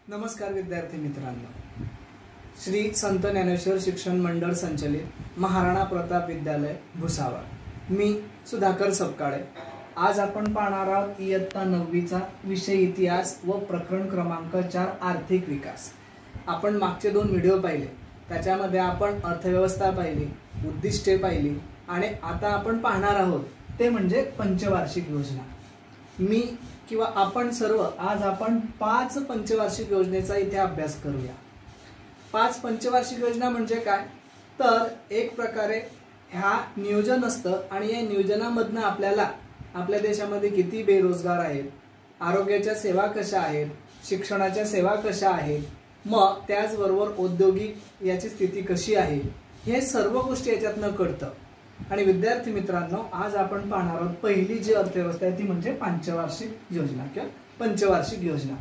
नमस्कार विद्यार्थी मित्रांनो, श्री संत ज्ञानेश्वर शिक्षण मंडळ संचलित महाराणा प्रताप विद्यालय भुसावळ। मी सुधाकर सपकाळे। आज आपण पाहणार आहोत इयत्ता 9वीचा विषय इतिहास व प्रकरण क्रमांक 4 आर्थिक विकास। आपण मागचे 2 व्हिडिओ पाहिले, त्याच्यामध्ये आपण अर्थव्यवस्था पाहिली, उद्दिष्टे पाहिली आणि आता आपण पाहणार आहोत ते म्हणजे पंचवार्षिक योजना। मी किंवा आपण सर्व आज आपण 5 पंचवार्षिक योजनेचा इथे अभ्यास करूया। 5 पंचवार्षिक योजना म्हणजे काय, तर एक प्रकारे ह्या नियोजन असतं आणि या नियोजनामधनं आपल्याला आपल्या देशामध्ये किती बेरोजगार आहेत, आरोग्याच्या सेवा कशा आहेत, शिक्षणाच्या सेवा कशा आहेत, मग त्याचबरोबर औद्योगिक याची स्थिती कशी आहे, हे सर्व गोष्टी याच्यातनं कळतं। आणि विद्यार्थी मित्रांनो, आज आपण पाहणार आहोत पहिली जी अर्थव्यवस्था आहे ती म्हणजे पंचवार्षिक योजना किंवा पंचवार्षिक योजना।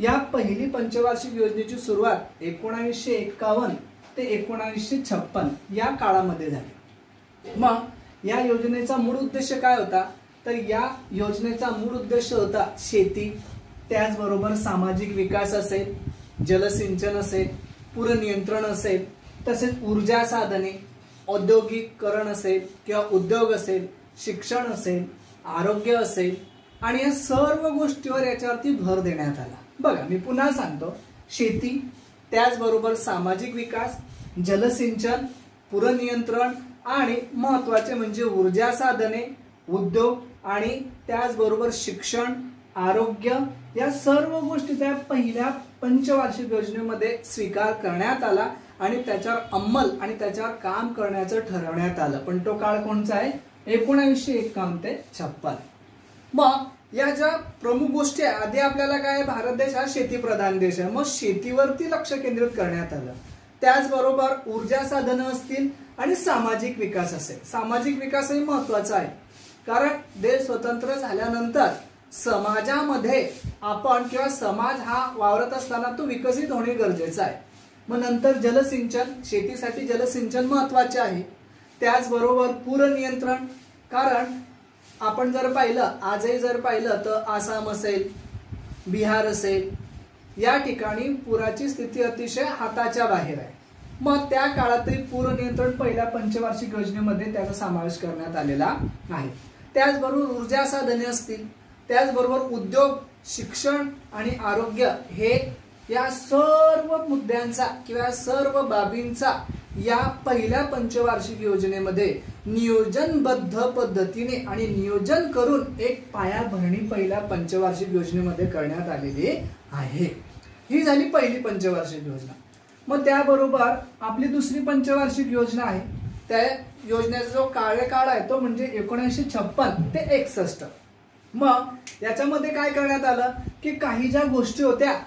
या पहिली पंचवार्षिक योजनेची सुरुवात 1951 ते 1956 या काळामध्ये झाली। मग या योजनेचा मूळ उद्देश काय होता, तर या योजनेचा मूळ उद्देश होता शेती, त्याचबरोबर सामाजिक विकास असेल, जलसिंचन असेल, पूर नियंत्रण असेल, तसेच ऊर्जा साधने, औद्योगिकरण असेल किंवा उद्योग असेल, शिक्षण असेल, आरोग्य असेल आणि या सर्व गोष्टीवर याच्यावरती भर देण्यात आला। बघा, मी पुन्हा सांगतो, शेती, त्याचबरोबर सामाजिक विकास, जलसिंचन, पूर नियंत्रण आणि महत्त्वाचे म्हणजे ऊर्जा साधने, उद्योग आणि त्याचबरोबर शिक्षण, आरोग्य, या सर्व गोष्टी त्या पहिल्या पंचवार्षिक योजनेमध्ये स्वीकार करण्यात आला आणि त्याच्यावर अंमल आणि त्याच्यावर काम करण्याचं ठरवण्यात आलं। पण तो काळ कोणता आहे, 1951 ते 56। मग या ज्या प्रमुख गोष्टी आहे, आधी आपल्याला काय, भारत देश हा शेतीप्रधान देश आहे, मग शेतीवरती लक्ष केंद्रित करण्यात आलं। त्याचबरोबर ऊर्जा साधनं असतील आणि सामाजिक विकास असेल। सामाजिक विकासही महत्त्वाचा आहे, कारण देश स्वतंत्र झाल्यानंतर समाजामध्ये आपण किंवा समाज हा वावरत असताना तो विकसित होणे गरजेचं आहे। मग नंतर जलसिंचन, शेतीसाठी जलसिंचन महत्त्वाचे आहे। त्याचबरोबर पूर नियंत्रण, कारण आपण जर पाहिलं, आजही जर पाहिलं तर आसाम असेल, बिहार असेल, या ठिकाणी पुराची स्थिती अतिशय हाताच्या बाहेर आहे। मग त्या काळातही पूर नियंत्रण पहिल्या पंचवार्षिक योजनेमध्ये त्याचा समावेश करण्यात आलेला आहे। त्याचबरोबर ऊर्जा साधने असतील, त्याचबरोबर उद्योग, शिक्षण आणि आरोग्य, हे या सर्व मुद्द्यांचा किंवा सर्व बाबींचा या पहिल्या पंचवार्षिक योजनेमध्ये नियोजनबद्ध पद्धतीने आणि नियोजन करून एक पायाभरणी पहिल्या पंचवार्षिक योजनेमध्ये करण्यात आलेली आहे। ही झाली पहिली पंचवार्षिक योजना। मग त्याबरोबर आपली दुसरी पंचवार्षिक योजना आहे, त्या योजनेचा जो कार्यकाळ आहे तो म्हणजे 1956 ते 61। मग याच्यामध्ये काय करण्यात आलं की काही ज्या गोष्टी होत्या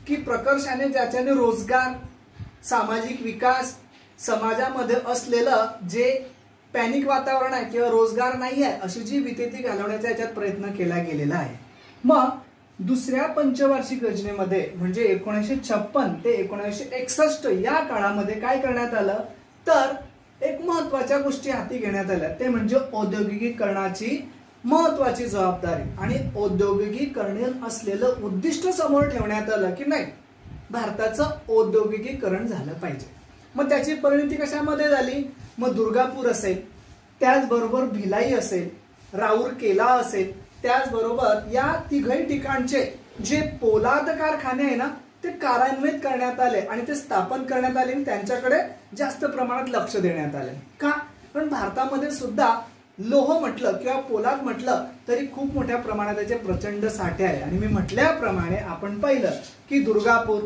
की प्रकर्षाने ज्याच्याने रोजगार, सामाजिक विकास, समाजामध्ये असलेलं जे पॅनिक वातावरण आहे किंवा रोजगार नाही आहे अशी जी भीती घालवण्याचा याच्यात प्रयत्न केला गेलेला आहे। मग दुसऱ्या पंचवार्षिक योजनेमध्ये म्हणजे 1956 ते 1961 या काळामध्ये काय करण्यात आलं, तर एक महत्त्वाच्या गोष्टी हाती घेण्यात आल्या, ते म्हणजे औद्योगिकीकरणाची महत्त्वाची जबाबदारी आणि औद्योगिकीकरण असलेलं उद्दिष्ट समोर ठेवण्यात आलं की नाही, भारताचं औद्योगिकीकरण झालं पाहिजे। मग त्याची परिणती कशामध्ये झाली, मग दुर्गापूर असेल, त्याचबरोबर भिलाई असेल, राऊरकेला असेल, त्याचबरोबर या तिघही ठिकाणचे जे पोलाद कारखाने आहे ना ते कार्यान्वित करण्यात आले आणि ते स्थापन करण्यात आले आणि त्यांच्याकडे जास्त प्रमाणात लक्ष देण्यात आले। का, पण भारतामध्ये सुद्धा लोह म्हटलं किंवा पोलाद म्हटलं तरी खूप मोठ्या प्रमाणात त्याचे प्रचंड साठे आहे। आणि मी म्हटल्याप्रमाणे आपण पाहिलं की दुर्गापूर,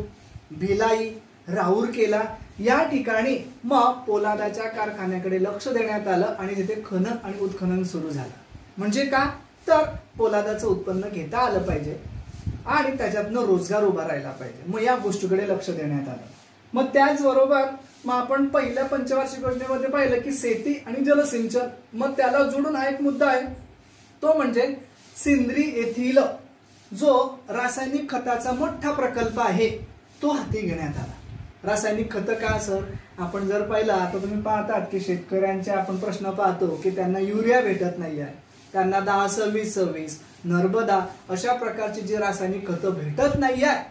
भिलाई, राऊरकेला या ठिकाणी मग पोलादाच्या कारखान्याकडे लक्ष देण्यात आलं आणि तिथे खनन आणि उत्खनन सुरू झालं। म्हणजे का, तर पोलादाचं उत्पन्न घेता आलं पाहिजे आणि त्याच्यातनं रोजगार उभा राहिला पाहिजे, मग या गोष्टीकडे लक्ष देण्यात आलं। मग त्याचबरोबर मग आपण पहिल्या पंचवार्षिक योजनेमध्ये पाहिलं की शेती आणि जलसिंचन, मग त्याला जोडून हा एक मुद्दा आहे, तो म्हणजे सिंद्री येथील जो रासायनिक खताचा मोठा प्रकल्प आहे तो हाती घेण्यात आला। रासायनिक खत का सर, आपण जर पाहिलं, आता तुम्ही पाहतात की शेतकऱ्यांचे आपण प्रश्न पाहतो की त्यांना युरिया भेटत नाही आहे, त्यांना 10-26-26 नर्मदा अशा प्रकारची जी रासायनिक खतं भेटत नाही आहे,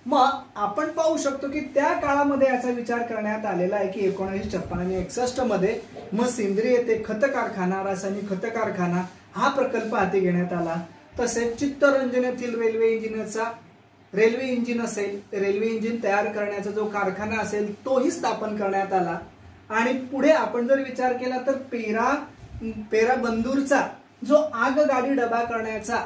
मग आपण पाहू शकतो की त्या काळामध्ये याचा विचार करण्यात आलेला आहे की 1956 आणि 61 मध्ये मग सिंद्री येथे खत कारखाना, रासायनिक खत कारखाना हा प्रकल्प हाती घेण्यात आला. तसेच चित्तरंजन येथील रेल्वे इंजिन असेल, रेल्वे इंजिन तयार करण्याचा जो कारखाना असेल तोही स्थापन करण्यात आला. आणि पुढे आपण जर विचार केला तर पेराबंदूरचा जो आगगाडी डबा करण्याचा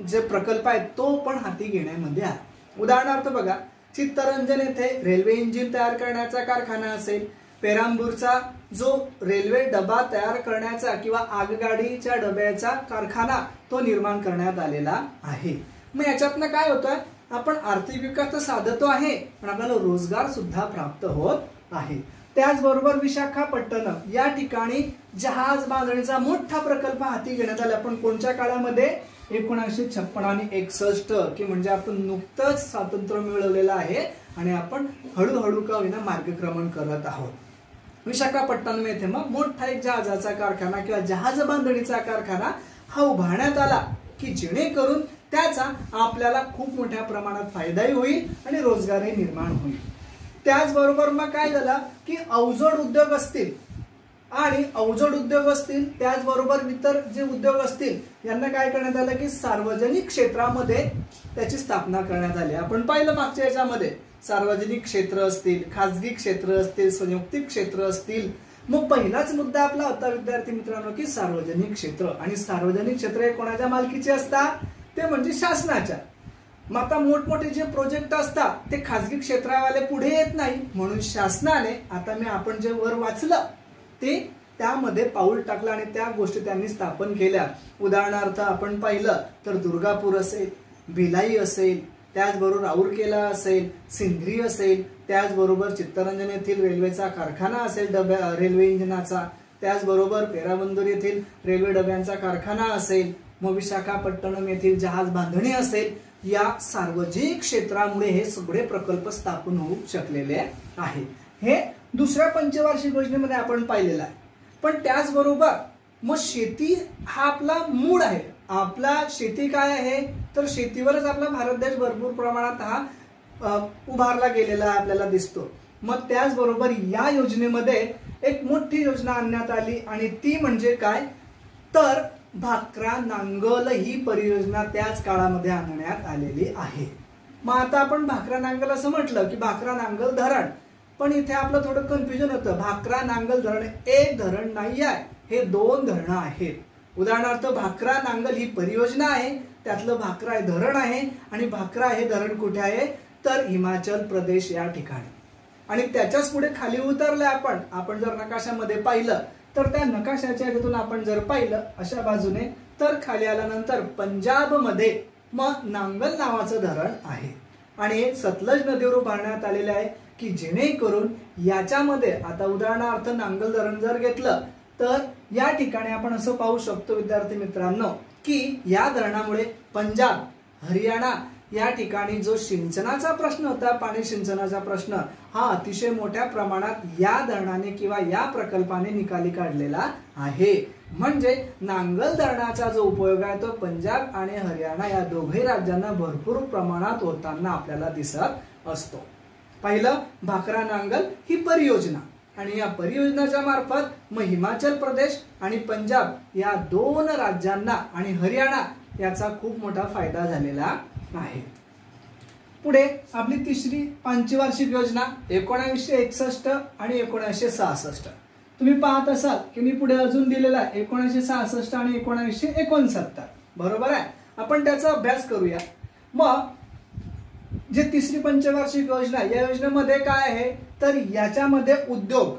जे प्रकल्प आहे तो पण हाती घेण्यामध्ये आला. उदाहरणार्थ बघा, चित्तरंजन येथे रेल्वे इंजिन तयार करण्याचा कारखाना असेल, पेरांबूरचा जो रेल्वे डबा तयार करण्याचा किंवा आगगाडीच्या डब्याचा कारखाना तो निर्माण करण्यात आलेला आहे. मग याच्यातनं काय होतं, आपण आर्थिक विकास तर साधतो आहे पण आपल्याला रोजगार सुद्धा प्राप्त होत आहे. त्याचबरोबर विशाखापट्टणम या ठिकाणी जहाज बांधणीचा मोठा प्रकल्प हाती घेण्यात आला. पण कोणत्या काळामध्ये, 1956 आणि 61 की म्हणजे आपण नुकतंच स्वातंत्र्य मिळवलेलं आहे आणि आपण हळूहळू का होईना मार्गक्रमण करत आहोत. विशाखापट्टणम येथे मग मोठा एक जहाजाचा कारखाना किंवा जहाज बांधणीचा कारखाना हा उभारण्यात आला की जेणेकरून त्याचा आपल्याला खूप मोठ्या प्रमाणात फायदाही होईल आणि रोजगारही निर्माण होईल. त्याचबरोबर मग काय झालं की अवजड उद्योग असतील त्याचबरोबर इतर जे उद्योग असतील यांना काय करण्यात आलं की सार्वजनिक क्षेत्रामध्ये त्याची स्थापना करण्यात आली. आपण पाहिलं मागच्या याच्यामध्ये सार्वजनिक क्षेत्र असतील, खाजगी क्षेत्र असतील, संयुक्तिक क्षेत्र असतील. मग पहिलाच मुद्दा आपला होता विद्यार्थी मित्रांनो की सार्वजनिक क्षेत्र. आणि सार्वजनिक क्षेत्र हे कोणाच्या मालकीचे असतात, ते म्हणजे शासनाच्या. मग आता मोठमोठे जे प्रोजेक्ट असतात ते खाजगी क्षेत्रावाले पुढे येत नाही, म्हणून शासनाने आता आपण जे वर वाचलं ते त्यामध्ये पाऊल टाकलं आणि त्या गोष्टी त्यांनी स्थापन केल्या. उदाहरणार्थ आपण पाहिलं तर दुर्गापूर असेल, भिलाई असेल, त्याचबरोबर राऊरकेला असेल, सिंद्री असेल, त्याचबरोबर चित्तरंजन येथील रेल्वेचा कारखाना असेल रेल्वे इंजिनाचा, त्याचबरोबर पेराबंदूर येथील रेल्वे डब्यांचा कारखाना असेल, मग विशाखापट्टणम येथील जहाज बांधणी असेल. या सार्वजनिक क्षेत्रामुळे हे सगळे प्रकल्प स्थापन होऊ शकलेले आहे. हे दुसऱ्या पंचवार्षिक योजनेमध्ये आपण पाहिलेलं आहे. पण त्याचबरोबर मग शेती हा आपला मूळ आहे. आपला शेती काय आहे तर शेतीवरच आपला भारत देश भरपूर प्रमाणात हा उभारला गेलेला आपल्याला दिसतो. मग त्याचबरोबर या योजनेमध्ये एक मोठी योजना आणण्यात आली आणि ती म्हणजे काय तर भाकरा नांगल ही परियोजना त्याच काळामध्ये आणण्यात आलेली आहे. मग आता आपण भाकरा नांगल असं म्हटलं की भाकरा नांगल धरण, पण इथे आपलं थोडं कन्फ्युजन होतं. भाकरा नांगल धरण एक धरण नाही आहे, हे 2 धरणं आहेत. उदाहरणार्थ भाकरा नांगल ही परियोजना आहे, त्यातलं भाकरा हे धरण आहे आणि भाकरा हे धरण कुठे आहे तर हिमाचल प्रदेश या ठिकाणी. आणि त्याच्याच पुढे खाली उतरले आपण जर नकाशामध्ये पाहिलं तर त्या नकाशाच्या यातून आपण जर पाहिलं अशा बाजूने तर खाली आल्यानंतर पंजाब मध्ये मग नांगल नावाचं धरण आहे आणि हे सतलज नदीवर उभारण्यात आलेले आहे की जेणेकरून याच्यामध्ये आता उदाहरणार्थ नांगल धरण जर घेतलं तर या ठिकाणी आपण असं पाहू शकतो विद्यार्थी मित्रांनो की या धरणामुळे पंजाब, हरियाणा या ठिकाणी जो सिंचनाचा प्रश्न होता, पाणी सिंचनाचा प्रश्न हा अतिशय मोठ्या प्रमाणात या धरणाने किंवा या प्रकल्पाने निकाली काढलेला आहे. म्हणजे नांगल धरणाचा जो उपयोग आहे तो पंजाब आणि हरियाणा या दोघे राज्यांना भरपूर प्रमाणात होताना आपल्याला दिसत असतो. पहिलं भाकरा नांगल ही परियोजना आणि या परियोजनेच्या मार्फत मग हिमाचल प्रदेश आणि पंजाब या 2 राज्यांना आणि हरियाणा याचा खूप मोठा फायदा झालेला आहे. पुढे आपली तिसरी पंचवार्षिक योजना 1961 आणि 1966. तुम्ही पाहत असाल की मी पुढे अजून दिलेला आहे 1966 आणि 1969. बरोबर आहे, आपण त्याचा अभ्यास करूया. मग जे तिसरी पंचवार्षिक योजना, या योजनेमध्ये काय आहे तर याच्यामध्ये उद्योग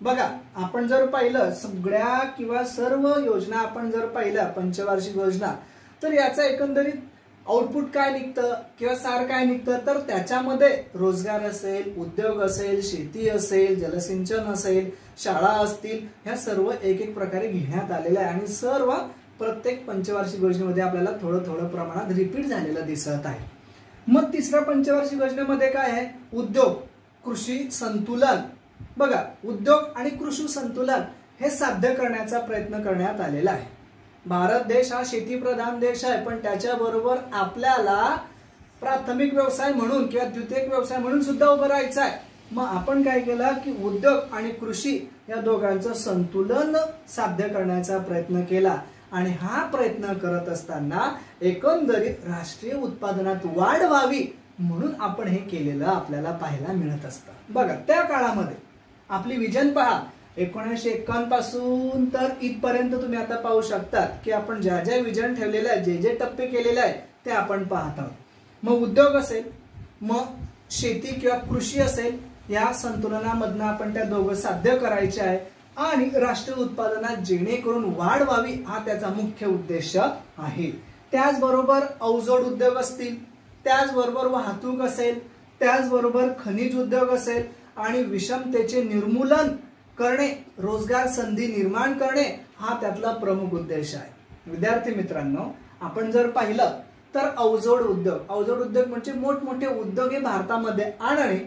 बघा, आपण जर पाहिलं सगळ्या किंवा सर्व योजना आपण जर पाहिल्या पंचवार्षिक योजना तर याचा एकंदरीत आउटपुट काय निघतं किंवा सार काय निघतं तर त्याच्यामध्ये रोजगार असेल, उद्योग असेल, शेती असेल, जलसिंचन असेल, शाळा असतील, ह्या सर्व एक प्रकारे घेण्यात आलेल्या आहे आणि सर्व प्रत्येक पंचवार्षिक योजनेमध्ये आपल्याला थोडं प्रमाणात रिपीट झालेलं दिसत आहे. मग तिसऱ्या पंचवार्षिक योजनेमध्ये काय आहे उद्योग, कृषी संतुलन. बघा, उद्योग आणि कृषी संतुलन हे साध्य करण्याचा प्रयत्न करण्यात आलेला आहे. भारत देश हा शेतीप्रधान देश आहे, पण त्याच्याबरोबर आपल्याला प्राथमिक व्यवसाय म्हणून किंवा द्वितीयक व्यवसाय म्हणून सुद्धा उभं राहायचं आहे। मग आपण काय केलं की उद्योग आणि कृषी या दोघांचं संतुलन साध्य करण्याचा प्रयत्न केला आणि हा प्रयत्न करत असताना एकंदरीत राष्ट्रीय उत्पादनात वाढ व्हावी म्हणून आपण हे केलेलं आपल्याला पाहायला मिळत असतं। बघा त्या काळामध्ये आपली विजन पहा 1951 पासून तर इथपर्यंत तुम्ही आता पाहू शकतात की आपण ज्या ज्या विजन ठेवलेले आहे, जे जे टप्पे केलेले आहे ते आपण पाहत आहोत। मग उद्योग असेल, मग शेती किंवा कृषी असेल, या संतुलनामधनं आपण त्या दोघं साध्य करायचे आहे आणि राष्ट्रीय उत्पादनात जेणेकरून वाढ व्हावी हा त्याचा मुख्य उद्देश आहे। त्याचबरोबर अवजड उद्योग असतील, त्याचबरोबर वाहतूक असेल, त्याचबरोबर खनिज उद्योग असेल आणि विषमतेचे निर्मूलन करणे, रोजगार संधी निर्माण करणे हा त्यातला प्रमुख उद्देश आहे। विद्यार्थी मित्रांनो, आपण जर पाहिलं तर अवजड उद्योग म्हणजे मोठमोठे उद्योग हे भारतामध्ये आणणे,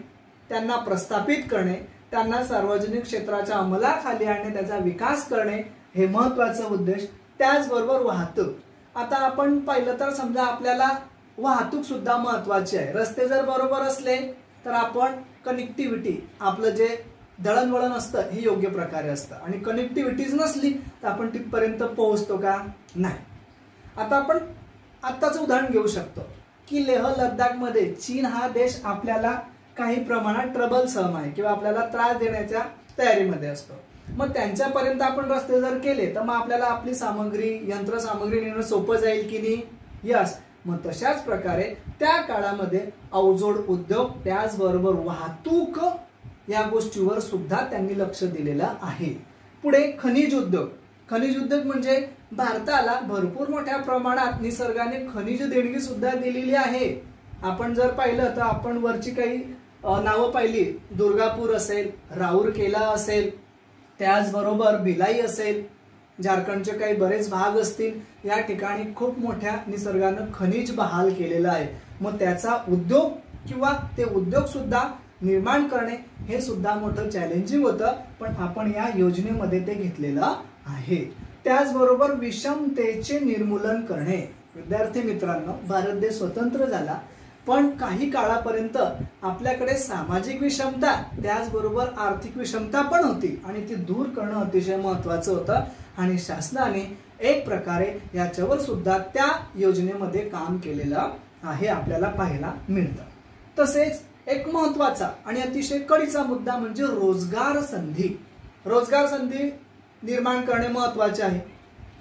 त्यांना प्रस्थापित करणे, त्यांना सार्वजनिक क्षेत्राच्या अंमलाखाली आणणे, त्याचा विकास करणे हे महत्त्वाचं उद्देश। त्याचबरोबर वाहतूक, आता आपण पाहिलं तर समजा आपल्याला वाहतूक सुद्धा महत्त्वाची आहे। रस्ते जर बरोबर असले तर आपण कनेक्टिव्हिटी, आपलं जे दळणवळण असतं हे योग्य प्रकारे असतं आणि कनेक्टिव्हिटीज नसली तर आपण तिथपर्यंत पोहोचतो का? नाही। आता आपण आत्ताचं उदाहरण घेऊ शकतो की लेह लडाख मध्ये चीन हा देश आपल्याला काही प्रमाणात ट्रबलसम आहे किंवा आपल्याला त्रास देण्याच्या तयारीमध्ये असतो। मग त्यांच्यापर्यंत आपण रस्ते जर केले तर मग आपल्याला आपली सामग्री, यंत्रसामग्री नेणं सोपं जाईल की नाही? यस। मग तशाच प्रकारे त्या काळामध्ये अवजड उद्योग, त्याचबरोबर वाहतूक या गोष्टीवर सुद्धा त्यांनी लक्ष दिलेलं आहे। पुढे खनिज उद्योग म्हणजे भारताला भरपूर मोठ्या प्रमाणात निसर्गाने खनिज देणगी सुद्धा दिलेली आहे। आपण जर पाहिलं तर आपण वरची काही नावं पाहिली, दुर्गापूर असेल, राऊरकेला असेल, त्याचबरोबर भिलाई असेल, झारखंडचे काही बरेच भाग असतील, या ठिकाणी खूप मोठ्या निसर्गानं खनिज बहाल केलेलं आहे। मग त्याचा उद्योग किंवा ते उद्योग सुद्धा निर्माण करणे हे सुद्धा मोठं चॅलेंजिंग होतं, पण आपण या योजनेमध्ये ते घेतलेलं आहे। त्याचबरोबर विषमतेचे निर्मूलन करणे। विद्यार्थी मित्रांनो, भारत देश स्वतंत्र झाला पण काही काळापर्यंत आपल्याकडे सामाजिक विषमता, त्याचबरोबर आर्थिक विषमता पण होती आणि ती दूर करणं अतिशय महत्त्वाचं होतं आणि शासनाने एक प्रकारे याच्यावर सुद्धा त्या योजनेमध्ये काम केलेलं आहे, आपल्याला पाहायला मिळतं। तसेच एक महत्त्वाचा आणि अतिशय कळीचा मुद्दा म्हणजे रोजगार संधी निर्माण करणे महत्त्वाचे आहे।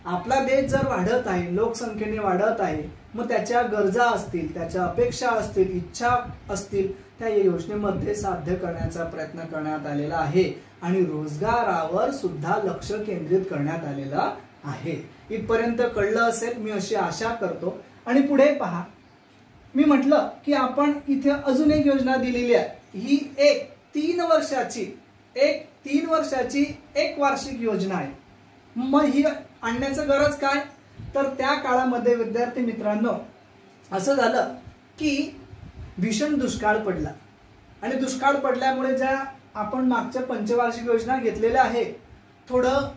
आपला देश जर वाढत आहे, लोकसंख्येने वाढत आहे, मग त्याच्या गरजा असतील, त्याच्या अपेक्षा असतील, इच्छा असतील, त्या योजनेमध्ये साध्य करण्याचा प्रयत्न करण्यात आलेला आहे आणि रोजगारावर सुद्धा लक्ष केंद्रित करण्यात आलेलं आहे। इथपर्यंत कळलं असेल मी अशी आशा करतो। आणि पुढे पहा, मी म्हटलं की आपण इथे अजून एक योजना दिलेली आहे, ही एक 3 वर्षाची एक वार्षिक योजना आहे। मग ही आणण्याचं गरज काय? तर त्या काळामध्ये विद्यार्थी मित्रांनो असं झालं की भीषण दुष्काळ पडला आणि दुष्काळ पडल्यामुळे ज्या आपण मागच्या पंचवार्षिक योजना घेतलेल्या आहे, थोडं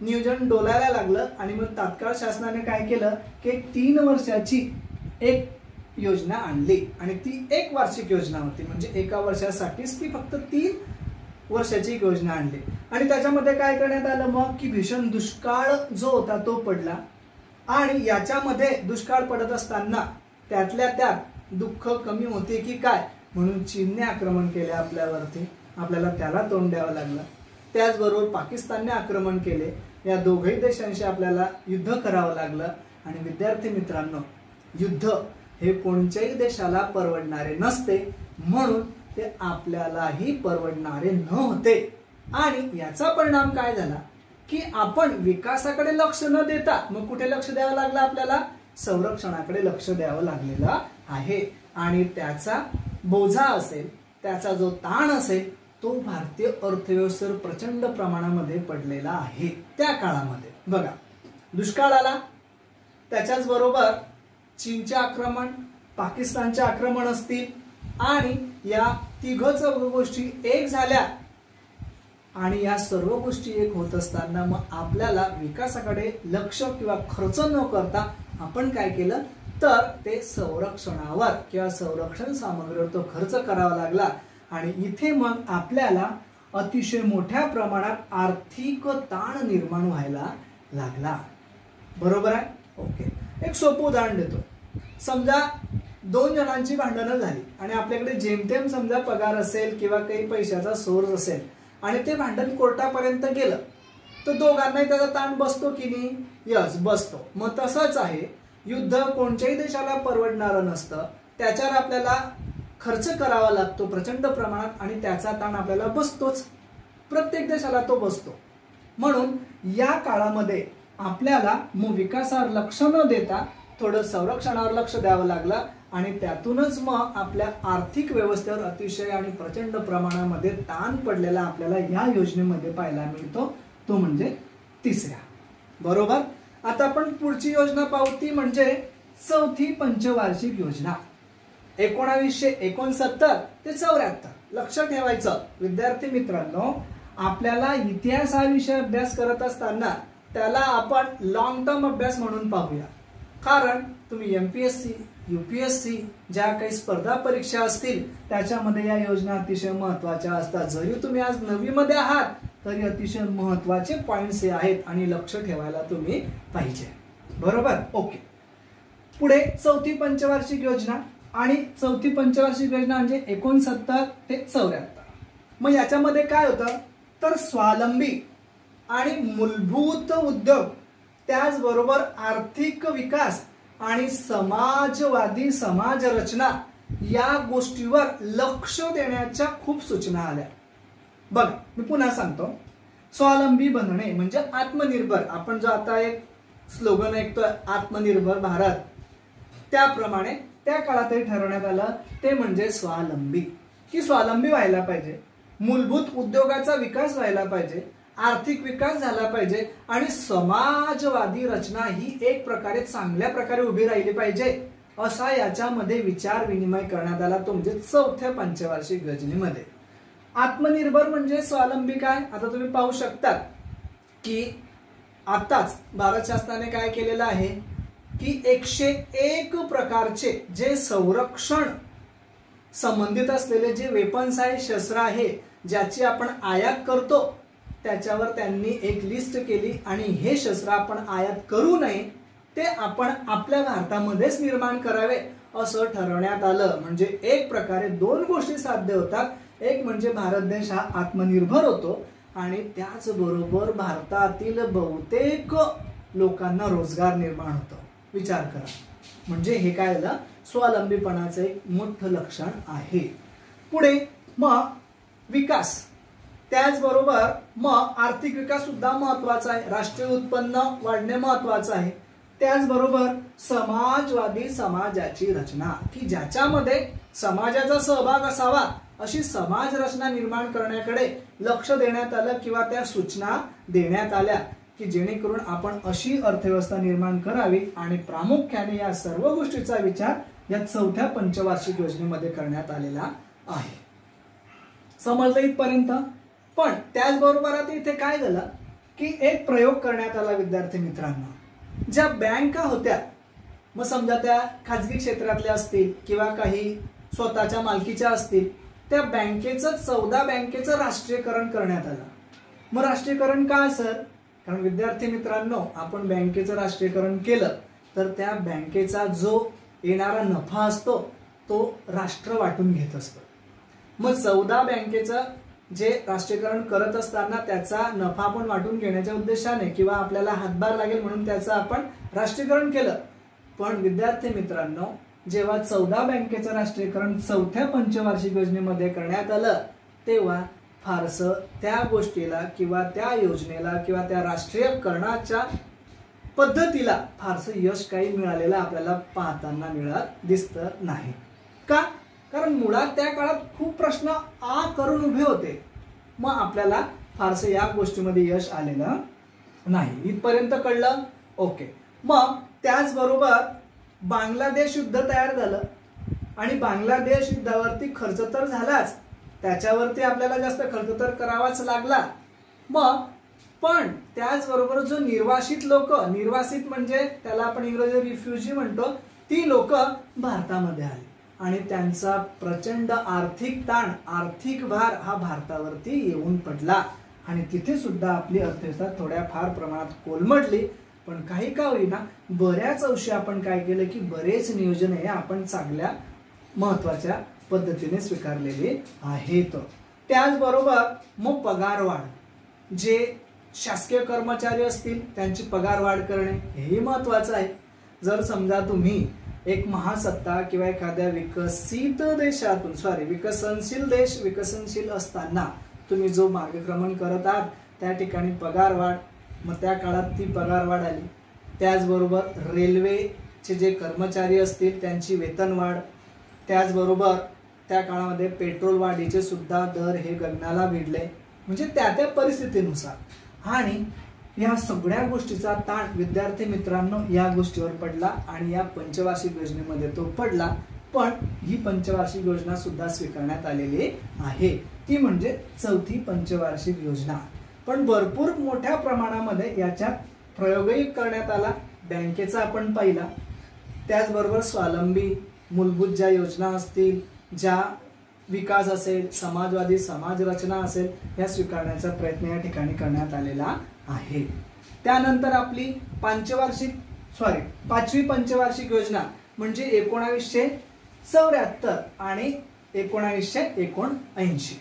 नियोजन डोलायला लागलं आणि मग तात्काळ शासनाने काय केलं की 3 वर्षाची एक योजना आणली आणि ती एक वार्षिक योजना होती, म्हणजे एका वर्षासाठीच ती फक्त 3 वर्षाची एक योजना आणली। आणि त्याच्यामध्ये काय करण्यात आलं मग की भीषण दुष्काळ जो होता तो पडला आणि याच्यामध्ये दुष्काळ पडत असताना त्यातल्या त्यात दुःख कमी होते की काय म्हणून चीनने आक्रमण केले आपल्यावरती, आपल्याला त्याला तोंड द्यावं लागलं। त्याचबरोबर पाकिस्तानने आक्रमण केले, या दोघही देशांशी आपल्याला युद्ध करावं लागलं। आणि विद्यार्थी मित्रांनो, युद्ध हे कोणत्याही देशाला परवडणारे नसते, म्हणून ते आपल्यालाही परवडणारे नव्हते आणि याचा परिणाम काय झाला की आपण विकासाकडे लक्ष न देता मग कुठे लक्ष द्यावं लागलं? आपल्याला संरक्षणाकडे लक्ष द्यावं लागलेलं आहे आणि त्याचा बोजा असेल, त्याचा जो ताण असेल तो भारतीय अर्थव्यवस्थेवर प्रचंड प्रमाणामध्ये पडलेला आहे। त्या काळामध्ये बघा, दुष्काळ आला, त्याच्याच बरोबर चीनचे आक्रमण, पाकिस्तानचे आक्रमण असतील आणि या तिघच गोष्टी एक झाल्या आणि या सर्व गोष्टी एक होत असताना मग आपल्याला विकासाकडे लक्ष किंवा खर्च न करता आपण काय केलं, तर ते संरक्षणावर किंवा संरक्षण सामग्रीवर तो खर्च करावा लागला आणि इथे मग आपल्याला अतिशय मोठ्या प्रमाणात आर्थिक ताण निर्माण व्हायला लागला. बरोबर आहे? ओके. एक सोपं उदाहरण देतो. समजा 2 जणांची भांडणं झाली आणि आपल्याकडे जेमतेम समजा पगार असेल किंवा काही पैशाचा सोर्स असेल आणि ते भांडण कोर्टापर्यंत गेलं तर दोघांनाही त्याचा ताण बसतो की नाही? यस, बसतो. मग तसंच आहे, युद्ध कोणत्याही देशाला परवडणारं नसतं, त्याच्यावर आपल्याला खर्च करावा लागतो प्रचंड प्रमाणात आणि त्याचा ताण आपल्याला बसतोच. प्रत्येक देशाला तो बसतो. म्हणून या काळामध्ये आपल्याला मग विकासावर लक्ष न देता थोडं संरक्षणावर लक्ष द्यावं लागलं आणि त्यातूनच मग आपल्या आर्थिक व्यवस्थेवर अतिशय आणि प्रचंड प्रमाणामध्ये ताण पडलेला आपल्याला या योजनेमध्ये पाहायला मिळतो, तो म्हणजे तिसऱ्या. बरोबर. आता आपण पुढची योजना पाहू, ती म्हणजे 4थी पंचवार्षिक योजना 1969 ते 74. लक्ष ठेवायचं विद्यार्थी मित्रांनो, आपल्याला इतिहास हा विषय अभ्यास करत असताना त्याला आपण लॉंग टर्म अभ्यास म्हणून पाहूया. कारण तुम्ही एमपीएससी, यूपीएससी ज्या काही स्पर्धा परीक्षा असतील त्याच्यामध्ये या योजना अतिशय महत्वाच्या असतात. जरी तुम्ही आज 9वी मध्ये आहात तरी अतिशय महत्वाचे पॉइंट्स हे आहेत आणि लक्ष ठेवायला तुम्ही पाहिजे. बरोबर. ओके. पुढे 4थी पंचवार्षिक योजना आणि 4थी पंचवार्षिक योजना म्हणजे 69 ते 74. मग याच्यामध्ये काय होतं तर स्वावलंबी आणि मूलभूत उद्योग, त्याचबरोबर आर्थिक विकास आणि समाजवादी समाज रचना या गोष्टीवर लक्ष देण्याच्या खूप सूचना आल्या. बघ, मी पुन्हा सांगतो. स्वावलंबी बनणे म्हणजे आत्मनिर्भर. आपण जो आता एक स्लोगन ऐकतोय आत्मनिर्भर भारत, त्याप्रमाणे त्या काळातही ठरवण्यात आलं ते म्हणजे स्वावलंबी, की स्वावलंबी व्हायला पाहिजे, मूलभूत उद्योगाचा विकास व्हायला पाहिजे, आर्थिक विकास झाला पाहिजे आणि समाजवादी रचना ही एक प्रकारे चांगल्या प्रकारे उभी राहिली पाहिजे, असा याच्यामध्ये विचार विनिमय करण्यात आला, तो म्हणजे 4थ्या पंचवार्षिक योजनेमध्ये. आत्मनिर्भर म्हणजे स्वावलंबी काय, आता तुम्ही पाहू शकता की आताच भारत शासनाने काय केलेलं आहे की 101 प्रकारचे जे संरक्षण संबंधित असलेले जे वेपन्स आहे, शस्त्र आहे, ज्याची आपण आयात करतो, त्याच्यावर त्यांनी एक लिस्ट केली आणि हे शस्त्र आपण आयात करू नये, ते आपण आपल्या भारतामध्येच निर्माण करावे असं ठरवण्यात आलं. म्हणजे एक प्रकारे 2 गोष्टी साध्य होतात. एक म्हणजे भारत देश हा आत्मनिर्भर होतो आणि त्याचबरोबर भारतातील बहुतेक लोकांना रोजगार निर्माण होतो. विचार करा, म्हणजे हे काय झालं, स्वावलंबीपणाचं एक मोठं लक्षण आहे. पुढे मग विकास, त्याचबरोबर मग आर्थिक विकास सुद्धा महत्वाचा आहे, राष्ट्रीय उत्पन्न वाढणे महत्वाचं आहे. त्याचबरोबर समाजवादी समाजाची रचना, की ज्याच्यामध्ये समाजाचा सहभाग असावा अशी समाज रचना निर्माण करण्याकडे लक्ष देण्यात आलं किंवा त्या सूचना देण्यात आल्या की जेणेकरून आपण अशी अर्थव्यवस्था निर्माण करावी आणि प्रामुख्याने या सर्व गोष्टीचा विचार या 4थ्या पंचवार्षिक योजनेमध्ये करण्यात आलेला आहे. समजलं इथपर्यंत? पण त्याचबरोबर आता इथे काय झालं की एक प्रयोग करण्यात आला विद्यार्थी मित्रांनो. ज्या बँका होत्या, मग समजा त्या खाजगी क्षेत्रातल्या असतील किंवा काही स्वतःच्या मालकीच्या असतील, त्या बँकेचं 14 बँकेचं राष्ट्रीयकरण करण्यात आलं. मग राष्ट्रीयकरण का सर? कारण विद्यार्थी मित्रांनो, आपण बँकेचं राष्ट्रीयकरण केलं तर त्या बँकेचा जो येणारा नफा असतो तो राष्ट्र वाटून घेत असतो. मग 14 बँकेचं जे राष्ट्रीयकरण करत असताना त्याचा नफा आपण वाटून घेण्याच्या उद्देशाने किंवा आपल्याला हातभार लागेल म्हणून त्याचं आपण राष्ट्रीयकरण केलं. पण विद्यार्थी मित्रांनो, जेव्हा 14 बँकेचं राष्ट्रीयकरण 4थ्या पंचवार्षिक योजनेमध्ये करण्यात आलं तेव्हा फारसं त्या गोष्टीला किंवा त्या योजनेला किंवा त्या राष्ट्रीयकरणाच्या पद्धतीला फारसं यश काही मिळालेलं आपल्याला पाहताना मिळत दिसतं नाही. का? कारण मुळात त्या काळात खूप प्रश्न करून उभे होते. मग आपल्याला फारसं या गोष्टीमध्ये यश आलेलं नाही. इथपर्यंत कळलं? ओके. मग त्याचबरोबर बांगलादेश युद्ध तयार झालं आणि बांगलादेश युद्धावरती खर्च तर झालाच, त्याच्यावरती आपल्याला जास्त खर्च तर करावाच लागला. मग पण त्याचबरोबर जो निर्वासित लोक, निर्वासित म्हणजे त्याला आपण इंग्रजी रिफ्युजी म्हणतो, ती लोक भारतामध्ये आली आणि त्यांचा प्रचंड आर्थिक ताण, आर्थिक भार हा भारतावरती येऊन पडला आणि तिथे सुद्धा आपली अर्थव्यवस्था थोड्या फार प्रमाणात कोलमडली. पण काही का होईना बऱ्याच अंशी आपण काय केलं की बरेच नियोजन हे आपण चांगल्या महत्वाच्या पद्धतीने स्वीकारलेले आहेत. त्याचबरोबर मग पगारवाढ, जे शासकीय कर्मचारी असतील त्यांची पगारवाढ करणे हेही महत्वाचं आहे. जर समजा तुम्ही एक महासत्ता किंवा एखाद्या विकसित देशातून विकसनशील असताना तुम्ही जो मार्गक्रमण करत आहात त्या ठिकाणी पगारवाढ, मग त्या काळात ती पगारवाढ आली. त्याचबरोबर रेल्वेचे जे कर्मचारी असतील त्यांची वेतनवाढ, त्याचबरोबर त्या काळामध्ये पेट्रोल वाढीचे सुद्धा दर हे गगनाला भिडले. म्हणजे त्या त्या परिस्थितीनुसार आणि या सगळ्या गोष्टीचा ताण विद्यार्थी मित्रांनो या गोष्टीवर पडला आणि या पंचवार्षिक योजनेमध्ये तो पडला. पण ही पंचवार्षिक योजना सुद्धा स्वीकारण्यात आलेली आहे, ती म्हणजे चौथी पंचवार्षिक योजना. पण भरपूर मोठ्या प्रमाणामध्ये याच्यात प्रयोगही करण्यात आला. बँकेचा आपण पाहिला, त्याचबरोबर स्वावलंबी मूलभूत ज्या योजना असतील, ज्या विकास असेल, समाजवादी समाज रचना असेल, या स्वीकारण्याचा प्रयत्न या ठिकाणी करण्यात आलेला आहे. त्यानंतर आपली पाचवी पंचवार्षिक योजना म्हणजे 1974 आणि 1979.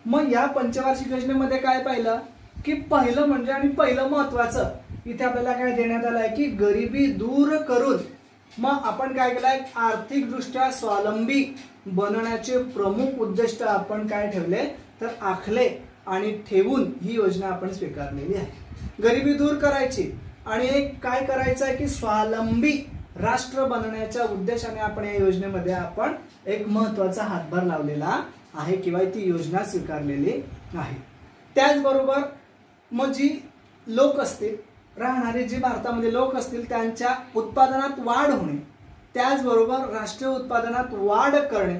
मग या पंचवार्षिक योजनेमध्ये काय पाहिलं की पहिलं म्हणजे आणि पहिलं महत्वाचं इथे आपल्याला काय देण्यात आलं आहे की गरिबी दूर करून मग आपण काय केलंय, आर्थिकदृष्ट्या स्वावलंबी बनण्याचे प्रमुख उद्दिष्ट आपण काय ठेवले तर आखले आणि ठेवून ही योजना आपण स्वीकारलेली आहे. गरिबी दूर करायची आणि एक काय करायचं आहे की स्वावलंबी राष्ट्र बनण्याच्या उद्देशाने आपण या योजनेमध्ये आपण एक महत्वाचा हातभार लावलेला आहे किंवा ती योजना स्वीकारलेली आहे. त्याचबरोबर मग जी लोक असतील, राहणारे जे भारतामध्ये लोक असतील त्यांच्या उत्पादनात वाढ होणे, त्याचबरोबर राष्ट्रीय उत्पादनात वाढ करणे,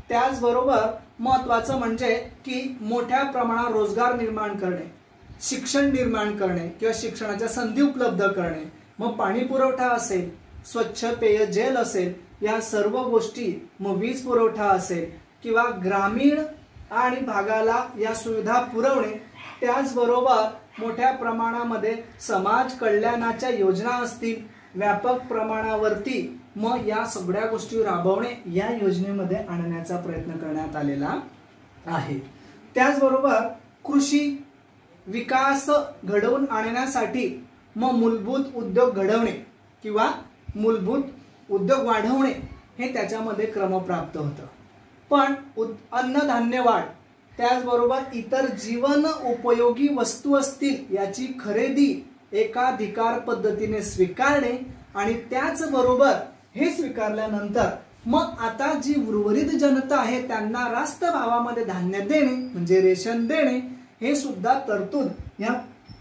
त्याचबरोबर महत्वाचं म्हणजे की मोठ्या प्रमाणात रोजगार निर्माण करणे, शिक्षण निर्माण करणे किंवा शिक्षणाच्या संधी उपलब्ध करणे, मग पाणी पुरवठा असेल, स्वच्छ पेयजल असेल, या सर्व गोष्टी, मग वीज पुरवठा असेल किंवा ग्रामीण आणि भागाला या सुविधा पुरवणे, त्याचबरोबर मोठ्या प्रमाणामध्ये समाज कल्याणाच्या योजना असतील व्यापक प्रमाणावरती, मग या सगळ्या गोष्टी राबवणे या योजनेमध्ये आणण्याचा प्रयत्न करण्यात आलेला आहे. त्याचबरोबर कृषी विकास घडवून आणण्यासाठी मग मूलभूत उद्योग घडवणे किंवा मूलभूत उद्योग वाढवणे हे त्याच्यामध्ये क्रमप्राप्त होतं. पण अन्नधान्य वाढ, त्याचबरोबर इतर जीवन उपयोगी वस्तू असतील याची खरेदी एकाधिकार पद्धतीने स्वीकारणे आणि त्याचबरोबर हे स्वीकारल्यानंतर मग आता जी उर्वरित जनता आहे त्यांना रास्त भावामध्ये धान्य देणे म्हणजे रेशन देणे हे सुद्धा तरतूद या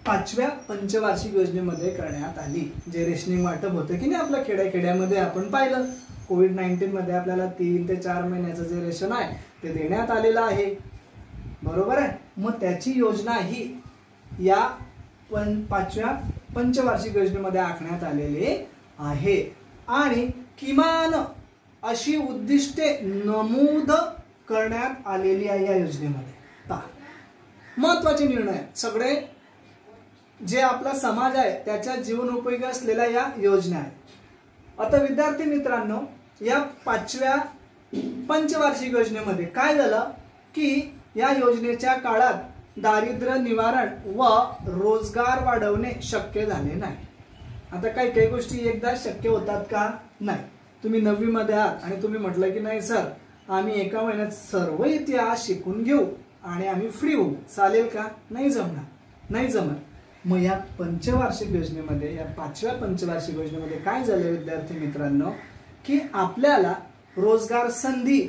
पाचव्या पंचवार्षिक योजनेमध्ये करण्यात आली. जे रेशनिंग वाटप होतं की नाही आपल्या खेड्याखेड्यामध्ये आपण पाहिलं, कोविड-19 मध्ये आपल्याला 3 ते 4 महिन्याचं जे रेशन आहे ते देण्यात आलेलं आहे, बरोबर आहे. मग त्याची योजना ही या पाचव्या पंचवार्षिक योजनेमध्ये आखण्यात आलेली आहे आणि किमान अशी उद्दिष्टे नमूद करण्यात आलेली आहे या योजनेमध्ये. महत्वाचे निर्णय सगळे जे आपला समाज आहे त्याच्या जीवन उपयोगी असलेल्या या योजना आहेत. आता विद्यार्थी मित्रांनो, या पाचव्या पंचवार्षिक योजनेमध्ये काय झालं की या योजनेच्या काळात दारिद्र्य निवारण व रोजगार वाढवणे शक्य झाले नाही. आता काही काही गोष्टी एकदा शक्य होतात का? नाही. तुम्ही 9वी मध्ये आहात आणि तुम्ही म्हटलं की नाही सर आम्ही एका महिन्यात सर्व इतिहास शिकून घेऊ आणि आम्ही फ्री होऊ, चालेल का? नाही जमणार, नाही जमत. मग या पंचवार्षिक योजनेमध्ये, या पाचव्या पंचवार्षिक योजनेमध्ये काय झालं विद्यार्थी मित्रांनो की आपल्याला रोजगार संधी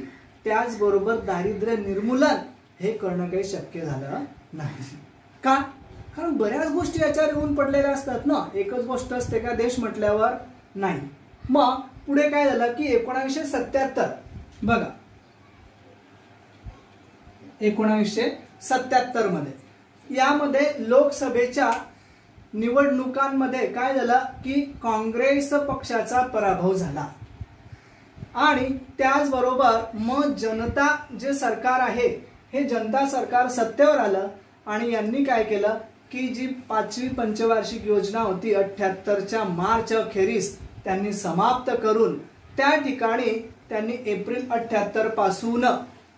त्याचबरोबर दारिद्र्य निर्मूलन हे करणं काही शक्य झालं नाही. का? कारण बऱ्याच गोष्टी याच्यावर येऊन पडलेल्या असतात ना, एकच गोष्ट असते का देश म्हटल्यावर? नाही. मग पुढे काय झालं की 1977 बघा, 1977 मध्ये यामध्ये लोकसभेच्या निवडणुकांमध्ये काय झालं की काँग्रेस पक्षाचा पराभव झाला आणि त्याचबरोबर मग जनता जे सरकार आहे हे जनता सरकार सत्तेवर आलं आणि यांनी काय केलं की जी 5वी पंचवार्षिक योजना होती 78च्या मार्च अखेरीस त्यांनी समाप्त करून त्या ठिकाणी त्यांनी एप्रिल 78 पासून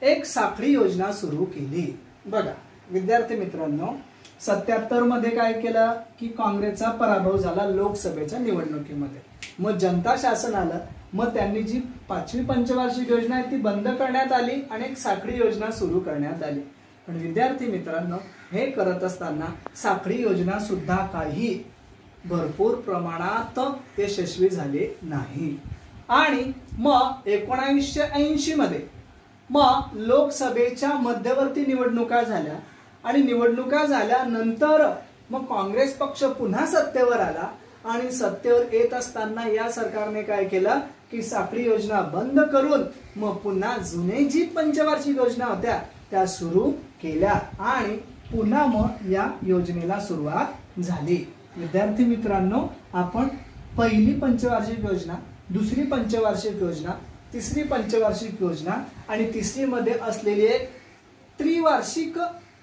एक साखळी योजना सुरू केली। बघा विद्यार्थी मित्रांनो, 77 मध्ये काय केलं की काँग्रेसचा पराभव झाला लोकसभेच्या निवडणुकीमध्ये, मग जनता शासन आलं, मग त्यांनी जी 5वी पंचवार्षिक योजना आहे ती बंद करण्यात आली आणि एक साखळी योजना सुरू करण्यात आली। पण विद्यार्थी मित्रांनो, हे करत असताना साखळी योजना सुद्धा काही भरपूर प्रमाणात यशस्वी झाले नाही आणि मग 1980 मध्ये मग लोकसभेच्या मध्यवर्ती निवडणुका झाल्या आणि निवडणुका झाल्यानंतर मग काँग्रेस पक्ष पुन्हा सत्तेवर आला आणि सत्तेवर येत असताना या सरकारने काय केलं की साखळी योजना बंद करून मग पुन्हा जुने जी पंचवार्षिक योजना होत्या त्या सुरू केल्या आणि पुन्हा मग या योजनेला सुरुवात झाली। विद्यार्थी मित्रांनो, आपण पहिली पंचवार्षिक योजना, दुसरी पंचवार्षिक योजना, तिसरी पंचवार्षिक योजना आणि तिसरी मध्ये असलेली एक त्रिवार्षिक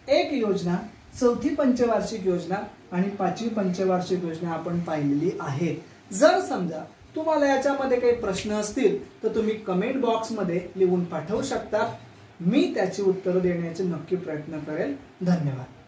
एक योजना, चौथी पंचवार्षिक योजना आणि 5वी पंचवार्षिक योजना आपण पाहिलेली आहे। जर समजा तुम्हाला याच्यामध्ये काही प्रश्न असतील तर तुम्ही कमेंट बॉक्स मध्ये लिहून पाठवू शकता, मी त्याची उत्तर देण्याचे नक्की प्रयत्न करेल। धन्यवाद।